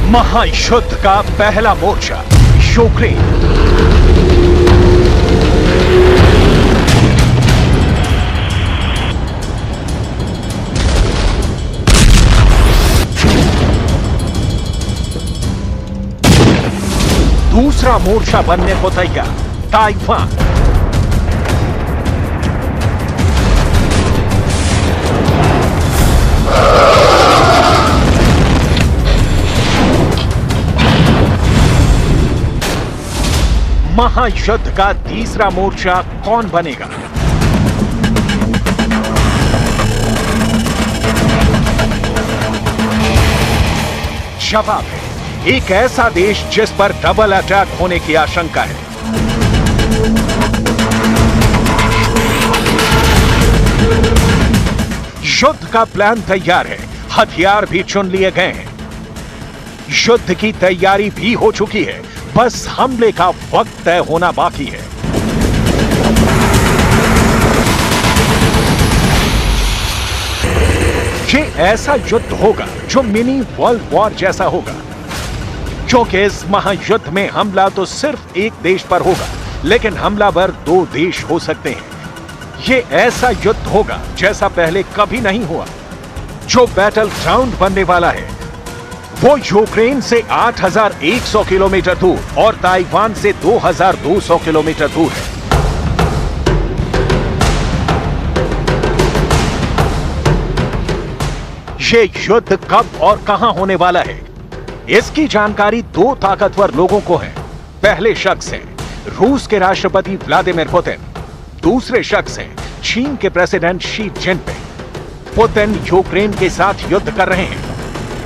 महायुद्ध का पहला मोर्चा यूक्रेन। दूसरा मोर्चा बनने को तैयार ताइवान। महायुद्ध का तीसरा मोर्चा कौन बनेगा? जवाब है एक ऐसा देश जिस पर डबल अटैक होने की आशंका है। युद्ध का प्लान तैयार है, हथियार भी चुन लिए गए हैं, युद्ध की तैयारी भी हो चुकी है, बस हमले का वक्त तय होना बाकी है। ये ऐसा युद्ध होगा जो मिनी वर्ल्ड वॉर जैसा होगा, क्योंकि इस महायुद्ध में हमला तो सिर्फ एक देश पर होगा, लेकिन हमलावर दो देश हो सकते हैं। ये ऐसा युद्ध होगा जैसा पहले कभी नहीं हुआ। जो बैटल ग्राउंड बनने वाला है वो यूक्रेन से 8,100 किलोमीटर दूर और ताइवान से 2,200 किलोमीटर दूर है। ये युद्ध कब और कहां होने वाला है, इसकी जानकारी दो ताकतवर लोगों को है। पहले शख्स हैं रूस के राष्ट्रपति व्लादिमीर पुतिन, दूसरे शख्स हैं चीन के president Xi Jinping. Putin Ukraine के साथ युद्ध कर रहे हैं।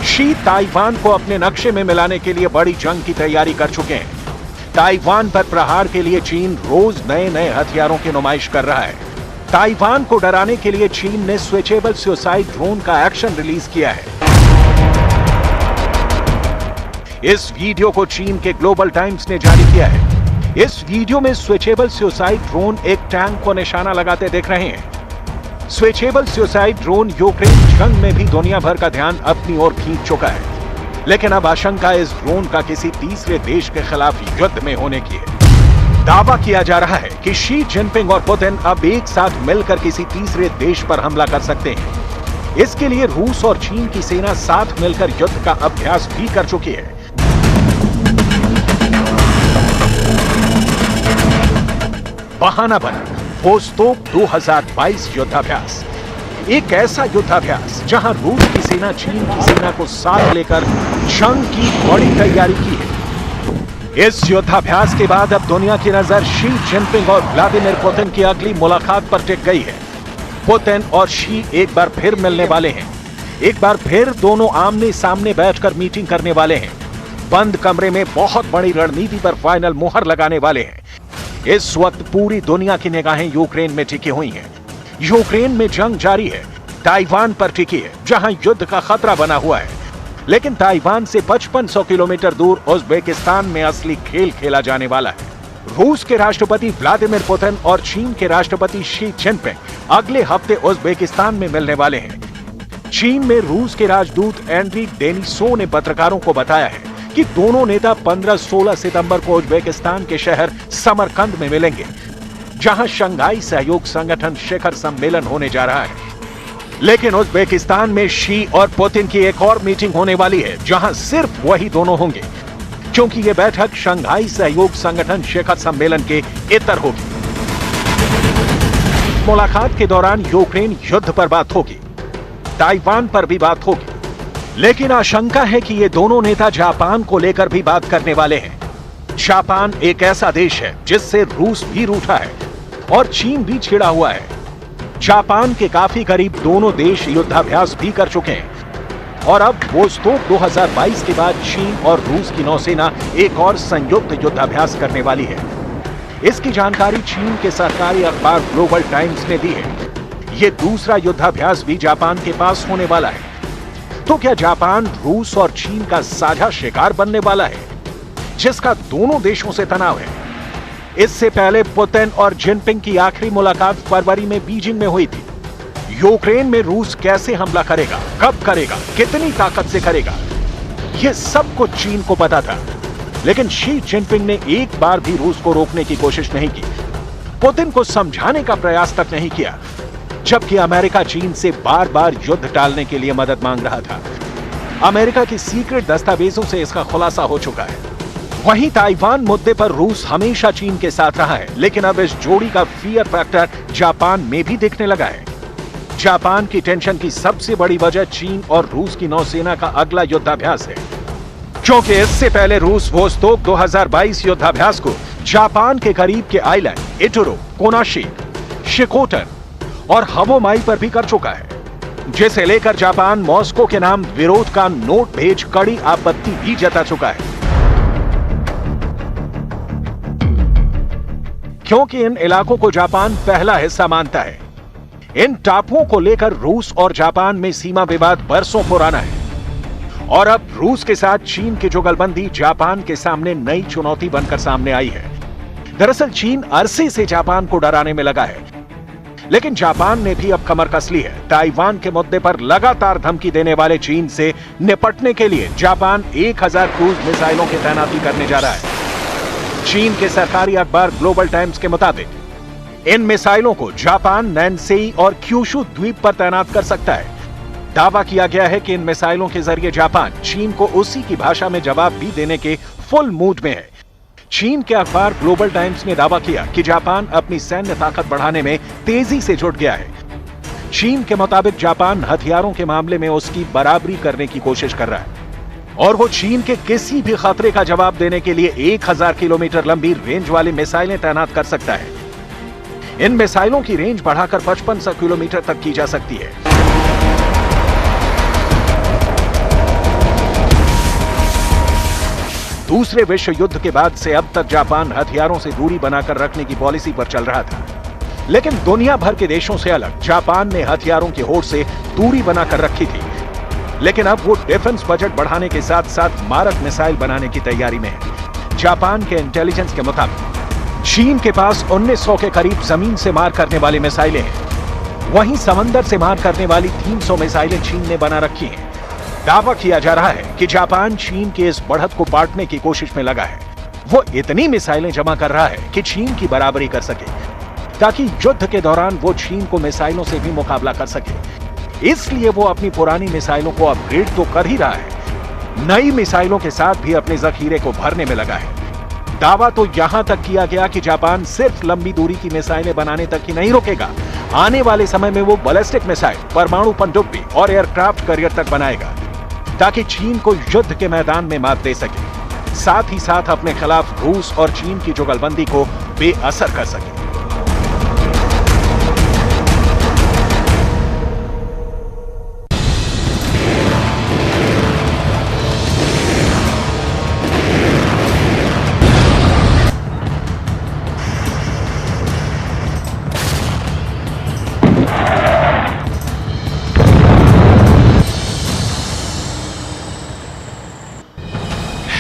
शी ताइवान को अपने नक्शे में मिलाने के लिए बड़ी जंग की तैयारी कर चुके हैं। ताइवान पर प्रहार के लिए चीन रोज नए नए हथियारों की नुमाइश कर रहा है। ताइवान को डराने के लिए चीन ने स्विचेबल सुसाइड ड्रोन का एक्शन रिलीज किया है। इस वीडियो को चीन के ग्लोबल टाइम्स ने जारी किया है। इस वीडियो में स्विचेबल सुसाइड ड्रोन एक टैंक को निशाना लगाते दिख रहे हैं। स्विचेबल सुसाइड ड्रोन यूक्रेन जंग में भी दुनिया भर का ध्यान अपनी ओर खींच चुका है, लेकिन अब आशंका इस ड्रोन का किसी तीसरे देश के खिलाफ युद्ध में होने की है। दावा किया जा रहा है कि शी जिनपिंग और पुतिन अब एक साथ मिलकर किसी तीसरे देश पर हमला कर सकते हैं। इसके लिए रूस और चीन की सेना साथ मिलकर युद्ध का अभ्यास भी कर चुकी है। बहाना बना वोस्तोक 2022 युद्धाभ्यास, एक ऐसा युद्धाभ्यास जहां रूस की सेना चीन की सेना को साथ लेकर जंग की बड़ी तैयारी की है। इस युद्धाभ्यास के बाद अब दुनिया की नजर शी जिनपिंग और व्लादिमीर पुतिन की अगली मुलाकात पर टिक गई है। पुतिन और शी एक बार फिर मिलने वाले हैं। एक बार फिर दोनों आमने सामने बैठकर मीटिंग करने वाले हैं। बंद कमरे में बहुत बड़ी रणनीति पर फाइनल मुहर लगाने वाले हैं। इस वक्त पूरी दुनिया की निगाहें यूक्रेन में टिकी हुई हैं। यूक्रेन में जंग जारी है, ताइवान पर टिकी है, जहां युद्ध का खतरा बना हुआ है। लेकिन ताइवान से 5500 किलोमीटर दूर उज़्बेकिस्तान में असली खेल खेला जाने वाला है। रूस के राष्ट्रपति व्लादिमीर पुतिन और चीन के राष्ट्रपति शी जिनपिंग अगले हफ्ते उज़्बेकिस्तान में मिलने वाले हैं। चीन में रूस के राजदूत एंड्री डेनिसो ने पत्रकारों को बताया है कि दोनों नेता 15-16 सितंबर को उज़्बेकिस्तान के शहर समरकंद में मिलेंगे, जहां शंघाई सहयोग संगठन शिखर सम्मेलन होने जा रहा है। लेकिन उज़्बेकिस्तान में शी और पुतिन की एक और मीटिंग होने वाली है, जहां सिर्फ वही दोनों होंगे, क्योंकि यह बैठक शंघाई सहयोग संगठन शिखर सम्मेलन के इतर होगी। मुलाकात के दौरान यूक्रेन युद्ध पर बात होगी, ताइवान पर भी बात होगी, लेकिन आशंका है कि ये दोनों नेता जापान को लेकर भी बात करने वाले हैं। जापान एक ऐसा देश है जिससे रूस भी रूठा है और चीन भी छिड़ा हुआ है। जापान के काफी करीब दोनों देश युद्धाभ्यास भी कर चुके हैं और अब वोस्तोक 2022 के बाद चीन और रूस की नौसेना एक और संयुक्त युद्धाभ्यास करने वाली है। इसकी जानकारी चीन के सरकारी अखबार ग्लोबल टाइम्स ने दी है। यह दूसरा युद्धाभ्यास भी जापान के पास होने वाला है। तो क्या जापान रूस और चीन का साझा शिकार बनने वाला है, जिसका दोनों देशों से तनाव है? इससे पहले पुतिन और जिनपिंग की आखिरी मुलाकात फरवरी में बीजिंग में हुई थी। यूक्रेन में रूस कैसे हमला करेगा, कब करेगा, कितनी ताकत से करेगा, यह सब कुछ चीन को पता था, लेकिन शी जिनपिंग ने एक बार भी रूस को रोकने की कोशिश नहीं की, पुतिन को समझाने का प्रयास तक नहीं किया, जबकि अमेरिका चीन से बार बार युद्ध टालने के लिए मदद मांग रहा था। अमेरिका की सीक्रेट दस्तावेजों से इसका खुलासा हो चुका है। वहीं ताइवान मुद्दे पर रूस हमेशा चीन के साथ रहा है, लेकिन अब इस जोड़ी का फियर फैक्टर जापान में भी दिखने लगा है। जापान की टेंशन की सबसे बड़ी वजह चीन और रूस की नौसेना का अगला युद्धाभ्यास है, क्योंकि इससे पहले रूस वोस्तोक 2022 युद्धाभ्यास को जापान के करीब के आइलैंड इटुरो, कोनाशिक, शिकोटन और हवोमाई पर भी कर चुका है, जिसे लेकर जापान मॉस्को के नाम विरोध का नोट भेज कड़ी आपत्ति भी जता चुका है, क्योंकि इन इलाकों को जापान पहला हिस्सा मानता है। इन टापुओं को लेकर रूस और जापान में सीमा विवाद बरसों पुराना है, और अब रूस के साथ चीन की जुगलबंदी जापान के सामने नई चुनौती बनकर सामने आई है। दरअसल चीन अरसे से जापान को डराने में लगा है, लेकिन जापान ने भी अब कमर कस ली है। ताइवान के मुद्दे पर लगातार धमकी देने वाले चीन से निपटने के लिए जापान 1000 क्रूज मिसाइलों की तैनाती करने जा रहा है। चीन के सरकारी अखबार ग्लोबल टाइम्स के मुताबिक इन मिसाइलों को जापान नैन्सेई और क्यूशु द्वीप पर तैनात कर सकता है। दावा किया गया है कि इन मिसाइलों के जरिए जापान चीन को उसी की भाषा में जवाब भी देने के फुल मूड में है। चीन के अखबार ग्लोबल टाइम्स ने दावा किया कि जापान अपनी सैन्य ताकत बढ़ाने में तेजी से जुट गया है। चीन के मुताबिक जापान हथियारों के मामले में उसकी बराबरी करने की कोशिश कर रहा है, और वो चीन के किसी भी खतरे का जवाब देने के लिए 1000 किलोमीटर लंबी रेंज वाली मिसाइलें तैनात कर सकता है। इन मिसाइलों की रेंज बढ़ाकर 5500 किलोमीटर तक की जा सकती है। दूसरे विश्व युद्ध के बाद से अब तक जापान हथियारों से दूरी बनाकर रखने की पॉलिसी पर चल रहा था, लेकिन दुनिया भर के देशों से अलग जापान ने हथियारों की होड़ से दूरी बनाकर रखी थी। लेकिन अब वो डिफेंस बजट बढ़ाने के साथ साथ मारक मिसाइल बनाने की तैयारी में है। जापान के इंटेलिजेंस के मुताबिक चीन के पास 1900 के करीब जमीन से मार करने वाली मिसाइलें हैं, वहीं समंदर से मार करने वाली 300 मिसाइलें चीन ने बना रखी हैं। दावा किया जा रहा है कि जापान चीन के इस बढ़त को पाटने की कोशिश में लगा है। वो इतनी मिसाइलें जमा कर रहा है कि चीन की बराबरी कर सके, ताकि युद्ध के दौरान वो चीन को मिसाइलों से भी मुकाबला कर सके। इसलिए वो अपनी पुरानी मिसाइलों को अपग्रेड तो कर ही रहा है, नई मिसाइलों के साथ भी अपने जखीरे को भरने में लगा है। दावा तो यहां तक किया गया कि जापान सिर्फ लंबी दूरी की मिसाइलें बनाने तक ही नहीं रुकेगा, आने वाले समय में वो बैलिस्टिक मिसाइल, परमाणु पनडुब्बी और एयरक्राफ्ट कैरियर तक बनाएगा, ताकि चीन को युद्ध के मैदान में मात दे सके, साथ ही साथ अपने खिलाफ रूस और चीन की जुगलबंदी को बेअसर कर सके।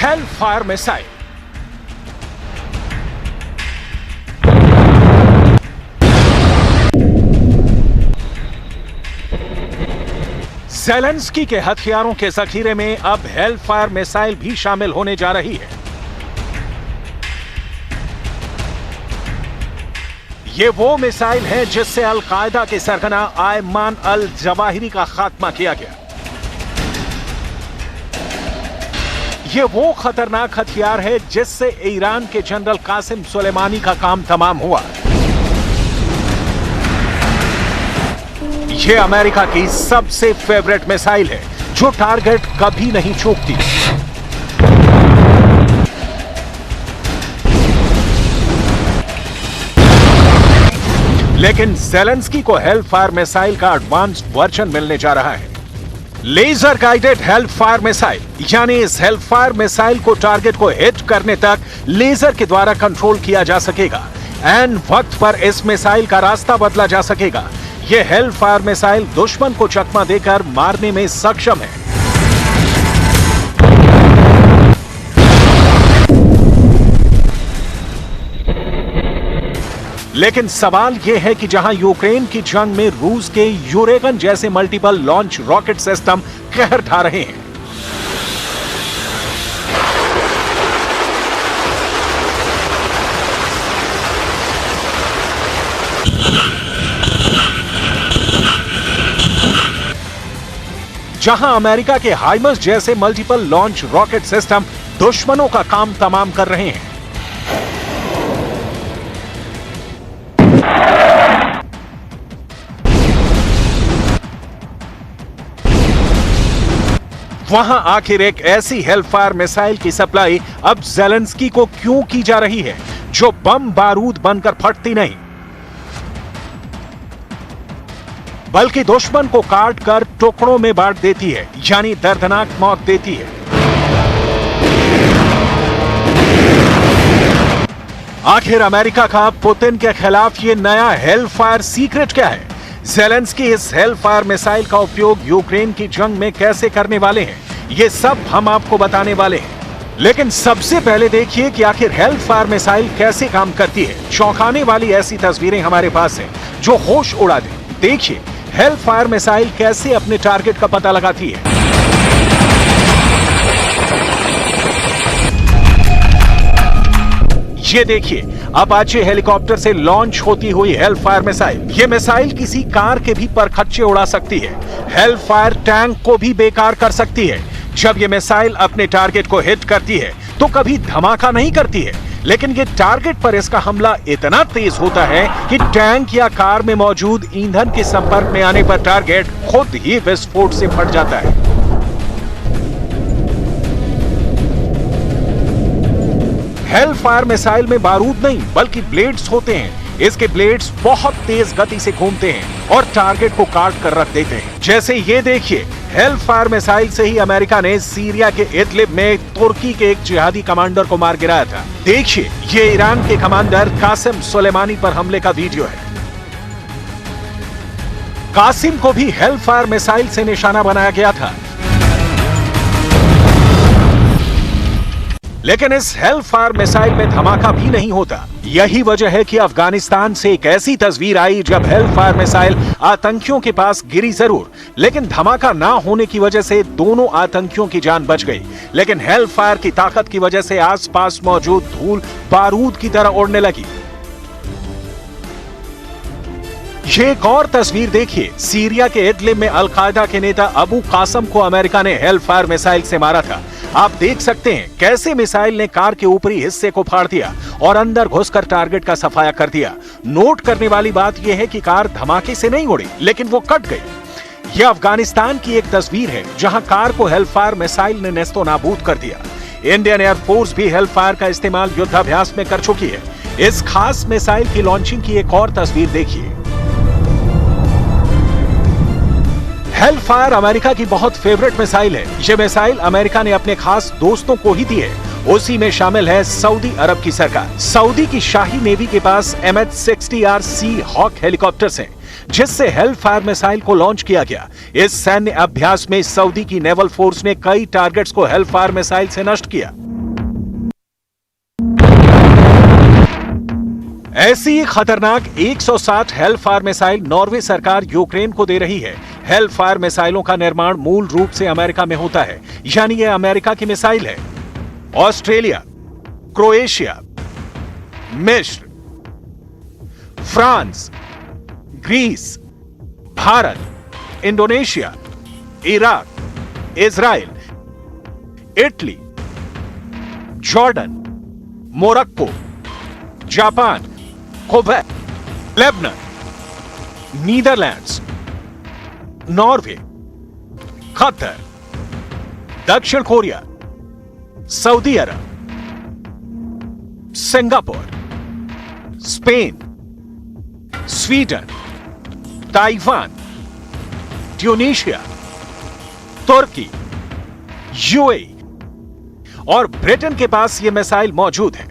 Hellfire मिसाइल ज़ेलेंस्की के हथियारों के जखीरे में अब हेलफायर मिसाइल भी शामिल होने जा रही है। ये वो मिसाइल है जिससे अल कायदा के सरगना आयमान अल जवाहिरी का खात्मा किया गया। ये वो खतरनाक हथियार है जिससे ईरान के जनरल कासिम सुलेमानी का काम तमाम हुआ। ये अमेरिका की सबसे फेवरेट मिसाइल है, जो टारगेट कभी नहीं चूकती। लेकिन ज़ेलेंस्की को हेलफायर मिसाइल का एडवांस्ड वर्जन मिलने जा रहा है। लेजर गाइडेड हेलफायर मिसाइल, यानी इस हेलफायर मिसाइल को टारगेट को हिट करने तक लेजर के द्वारा कंट्रोल किया जा सकेगा। एन वक्त पर इस मिसाइल का रास्ता बदला जा सकेगा। यह हेलफायर मिसाइल दुश्मन को चकमा देकर मारने में सक्षम है। लेकिन सवाल यह है कि जहां यूक्रेन की जंग में रूस के यूरेगन जैसे मल्टीपल लॉन्च रॉकेट सिस्टम कहर ढा रहे हैं, जहां अमेरिका के हाइमर्स जैसे मल्टीपल लॉन्च रॉकेट सिस्टम दुश्मनों का काम तमाम कर रहे हैं। वहां आखिर एक ऐसी हेलफायर मिसाइल की सप्लाई अब ज़ेलेंस्की को क्यों की जा रही है जो बम बारूद बनकर फटती नहीं, बल्कि दुश्मन को काट कर टुकड़ों में बांट देती है, यानी दर्दनाक मौत देती है। आखिर अमेरिका का पुतिन के खिलाफ ये नया हेलफायर सीक्रेट क्या है? ज़ेलेंस्की इस हेलफायर मिसाइल का उपयोग यूक्रेन की जंग में कैसे करने वाले हैं, ये सब हम आपको बताने वाले हैं। लेकिन सबसे पहले देखिए कि आखिर हेलफायर मिसाइल कैसे काम करती है। चौंकाने वाली ऐसी तस्वीरें हमारे पास हैं जो होश उड़ा दें। देखिए हेलफायर मिसाइल कैसे अपने टारगेट का पता लगाती है। ये देखिए अपाचे हेलीकॉप्टर से लॉन्च होती हुई हेलफायर मिसाइल। ये मिसाइल किसी कार के भी परखच्चे उड़ा सकती है, हेलफायर टैंक को भी बेकार कर सकती है। जब ये मिसाइल अपने टारगेट को हिट करती है तो कभी धमाका नहीं करती है, लेकिन ये टारगेट पर इसका हमला इतना तेज होता है कि टैंक या कार में मौजूद ईंधन के संपर्क में आने पर टारगेट खुद ही विस्फोट से फट जाता है। हेलफायर मिसाइल में बारूद नहीं बल्कि ब्लेड्स होते हैं। इसके ब्लेड्स बहुत तेज गति से घूमते हैं और टारगेट को काट कर रख देते हैं। जैसे ये देखिए, हेलफायर मिसाइल से ही अमेरिका ने सीरिया के इदलिब में तुर्की के एक जिहादी कमांडर को मार गिराया था। देखिए ये ईरान के कमांडर कासिम सुलेमानी पर हमले का वीडियो है। कासिम को भी हेलफायर मिसाइल से निशाना बनाया गया था, लेकिन इस हेलफायर मिसाइल में धमाका भी नहीं होता। यही वजह है कि अफगानिस्तान से एक ऐसी तस्वीर आई जब हेलफायर मिसाइल आतंकियों के पास गिरी जरूर, लेकिन धमाका ना होने की वजह से दोनों आतंकियों की जान बच गई। लेकिन हेलफायर की ताकत की वजह से आसपास मौजूद धूल बारूद की तरह उड़ने लगी। ये एक और तस्वीर देखिए, सीरिया के इदलिब में अलकायदा के नेता अबू कासम को अमेरिका ने हेलफायर मिसाइल से मारा था। आप देख सकते हैं कैसे मिसाइल ने कार के ऊपरी हिस्से को फाड़ दिया और अंदर घुसकर टारगेट का सफाया कर दिया। नोट करने वाली बात यह है कि कार धमाके से नहीं उड़ी, लेकिन वो कट गई। यह अफगानिस्तान की एक तस्वीर है जहां कार को हेलफायर मिसाइल ने नेस्तो नाबूद कर दिया। इंडियन एयरफोर्स भी हेलफायर का इस्तेमाल युद्धाभ्यास में कर चुकी है। इस खास मिसाइल की लॉन्चिंग की एक और तस्वीर देखिए। हेलफायर अमेरिका की बहुत फेवरेट मिसाइल है। यह मिसाइल अमेरिका ने अपने खास दोस्तों को ही दी है। उसी में शामिल है सऊदी अरब की सरकार। सऊदी की शाही नेवी के पास MH-60R हॉक हेलीकॉप्टर्स हैं, जिससे हेलफायर मिसाइल को लॉन्च किया गया। इस सैन्य अभ्यास में सऊदी की नेवल फोर्स ने कई टारगेट्स को हेलफायर मिसाइल से नष्ट किया। ऐसी ही खतरनाक 160 हेलफायर मिसाइल नॉर्वे सरकार यूक्रेन को दे रही है। हेलफायर मिसाइलों का निर्माण मूल रूप से अमेरिका में होता है, यानी यह अमेरिका की मिसाइल है। ऑस्ट्रेलिया, क्रोएशिया, मिस्र, France, Greece, Bharat, Indonesia, Iraq, Israel, Italy, Jordan, Morocco, Japan, Kuwait, Lebanon, Netherlands, Norway, Qatar, दक्षिण Korea, Saudi Arab, Singapore, Spain, Sweden, Taiwan, Tunisia, तुर्की, यूएई और ब्रिटेन के पास यह मिसाइल मौजूद है।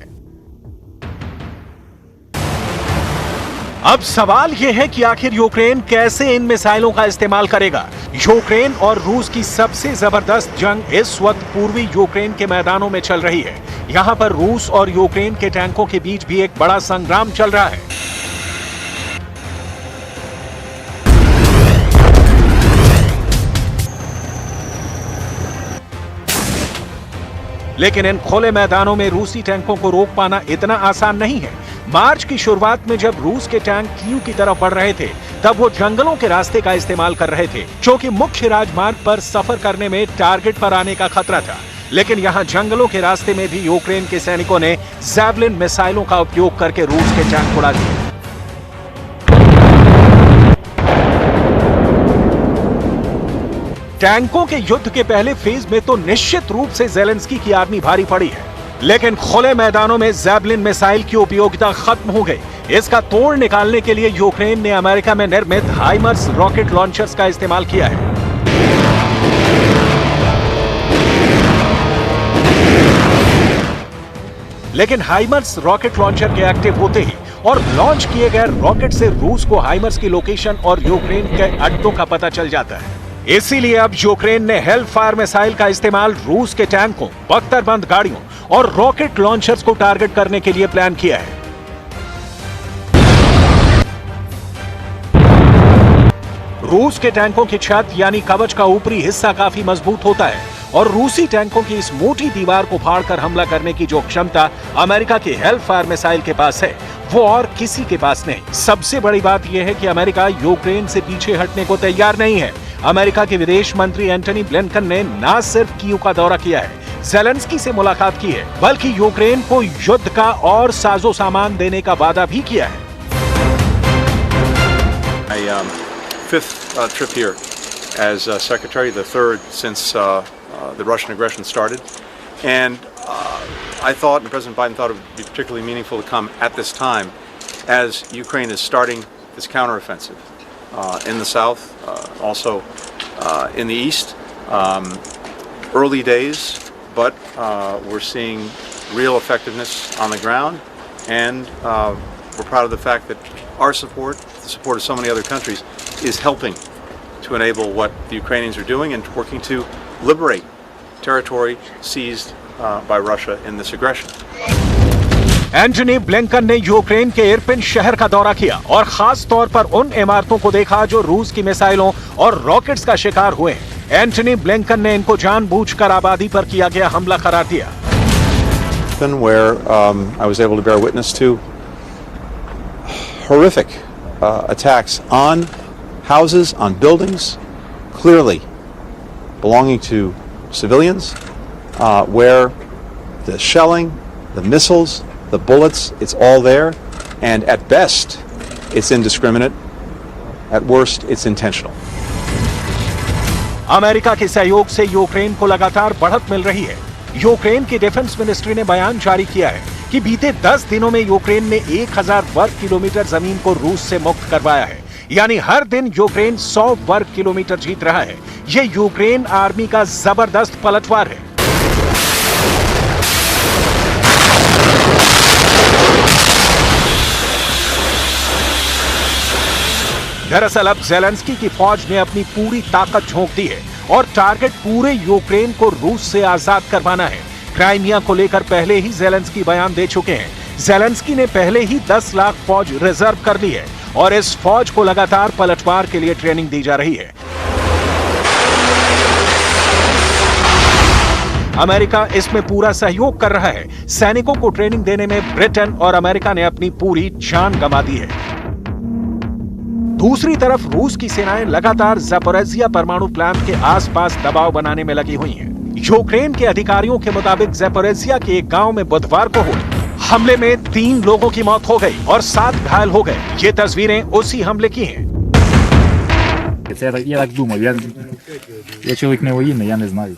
अब सवाल यह है कि आखिर यूक्रेन कैसे इन मिसाइलों का इस्तेमाल करेगा। यूक्रेन और रूस की सबसे जबरदस्त जंग इस वक्त पूर्वी यूक्रेन के मैदानों में चल रही है। यहां पर रूस और यूक्रेन के टैंकों के बीच भी एक बड़ा संग्राम चल रहा है। लेकिन इन खुले मैदानों में रूसी टैंकों को रोक पाना इतना आसान नहीं है। मार्च की शुरुआत में जब रूस के टैंक कीव की तरफ बढ़ रहे थे, तब वो जंगलों के रास्ते का इस्तेमाल कर रहे थे, क्योंकि मुख्य राजमार्ग पर सफर करने में टारगेट पर आने का खतरा था। लेकिन यहां जंगलों के रास्ते में भी यूक्रेन के सैनिकों ने जैवलिन मिसाइलों का उपयोग करके रूस के टैंक उड़ा दिए। टैंकों के युद्ध के पहले फेज में तो निश्चित रूप से ज़ेलेंस्की की आर्मी भारी पड़ी है, लेकिन खुले मैदानों में जैवलिन मिसाइल की उपयोगिता खत्म हो गई। इसका तोड़ निकालने के लिए यूक्रेन ने अमेरिका में निर्मित हाइमर्स रॉकेट लॉन्चर्स का इस्तेमाल किया है। लेकिन हाइमर्स रॉकेट लॉन्चर के एक्टिव होते ही और लॉन्च किए गए रॉकेट से रूस को हाइमर्स की लोकेशन और यूक्रेन के अड्डों का पता चल जाता है। इसीलिए अब यूक्रेन ने हेलफायर मिसाइल का इस्तेमाल रूस के टैंकों, बख्तरबंद गाड़ियों और रॉकेट लॉन्चर्स को टारगेट करने के लिए प्लान किया है। रूस के टैंकों की छत यानी कवच का ऊपरी हिस्सा काफी मजबूत होता है और रूसी टैंकों की इस मोटी दीवार को फाड़कर हमला करने की जो क्षमता अमेरिका के हेलफायर मिसाइल के पास है, वो और किसी के पास नहीं। सबसे बड़ी बात यह है कि अमेरिका यूक्रेन से पीछे हटने को तैयार नहीं है। अमेरिका के विदेश मंत्री एंटनी ब्लिंकन ने न सिर्फ कीव का दौरा किया है, ज़ेलेंस्की से मुलाकात की है, बल्कि यूक्रेन को युद्ध का और साजो सामान देने का वादा भी किया है। Fifth trip here as secretary, the third since the Russian aggression started, and I thought, and President Biden thought it would be particularly meaningful to come at this time as Ukraine is starting this counteroffensive in the south, also in the east. Early days, but we're seeing real effectiveness on the ground, and we're proud of the fact that our support, the support of so many other countries, is helping to enable what the Ukrainians are doing and working to liberate territory seized by Russia in this aggression. Antony Blinken ने Ukraine के Irpin शहर का दौरा किया और खास तौर पर उन इमारतों को देखा जो रूस की मिसाइलों और रॉकेट्स का शिकार हुए हैं। एंटनी ब्लिंकन ने इनको जानबूझकर आबादी पर किया गया हमला करार दिया। Where I was able to bear witness to horrific attacks on houses, on buildings, clearly belonging to civilians, where the shelling, the missiles, the bullets, it's all there, and at best, it's indiscriminate. At worst, it's intentional. America के सहयोग से Ukraine को लगातार बढ़त मिल रही है। Ukraine की defence ministry ने बयान जारी किया है कि बीते 10 दिनों में यूक्रेन ने 1000 वर्ग किलोमीटर जमीन को रूस से मुक्त करवाया है। यानी हर दिन यूक्रेन 100 वर्ग किलोमीटर जीत रहा है। ये यूक्रेन आर्मी का जबरदस्त पलटवार है। दरअसल अब ज़ेलेंस्की की फौज ने अपनी पूरी ताकत झोंक दी है और टारगेट पूरे यूक्रेन को रूस से आजाद करवाना है। क्राइमिया को लेकर पहले ही ज़ेलेंस्की बयान दे चुके हैं। ज़ेलेंस्की ने पहले ही 10 लाख फौज रिजर्व कर ली है और इस फौज को लगातार पलटवार के लिए ट्रेनिंग दी जा रही है। अमेरिका इसमें पूरा सहयोग कर रहा है। सैनिकों को ट्रेनिंग देने में ब्रिटेन और अमेरिका ने अपनी पूरी जान गंवा दी है। दूसरी तरफ रूस की सेनाएं लगातार ज़पोरिज़िया परमाणु प्लांट के आसपास दबाव बनाने में लगी हुई हैं। यूक्रेन के अधिकारियों के मुताबिक ज़पोरिज़िया के एक गांव में बुधवार को हुए हमले में 3 लोगों की मौत हो गई और 7 घायल हो गए। ये तस्वीरें उसी हमले की हैं। Я так думав, я чоловік не воєнний, я не знаю.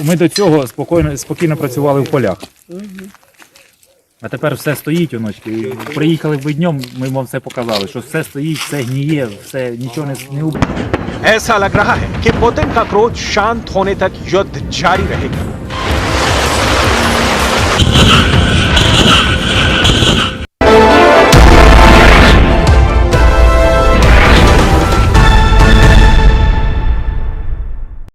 Ми до цього спокійно працювали в полях. А тепер все стоїть, оночки. Приїхали б днем, ми вам все показали, що все стоїть, все гніє, все, нічого не убито. ऐसा लग रहा है कि पुतिन का क्रोध शांत होने तक युद्ध जारी रहेगा।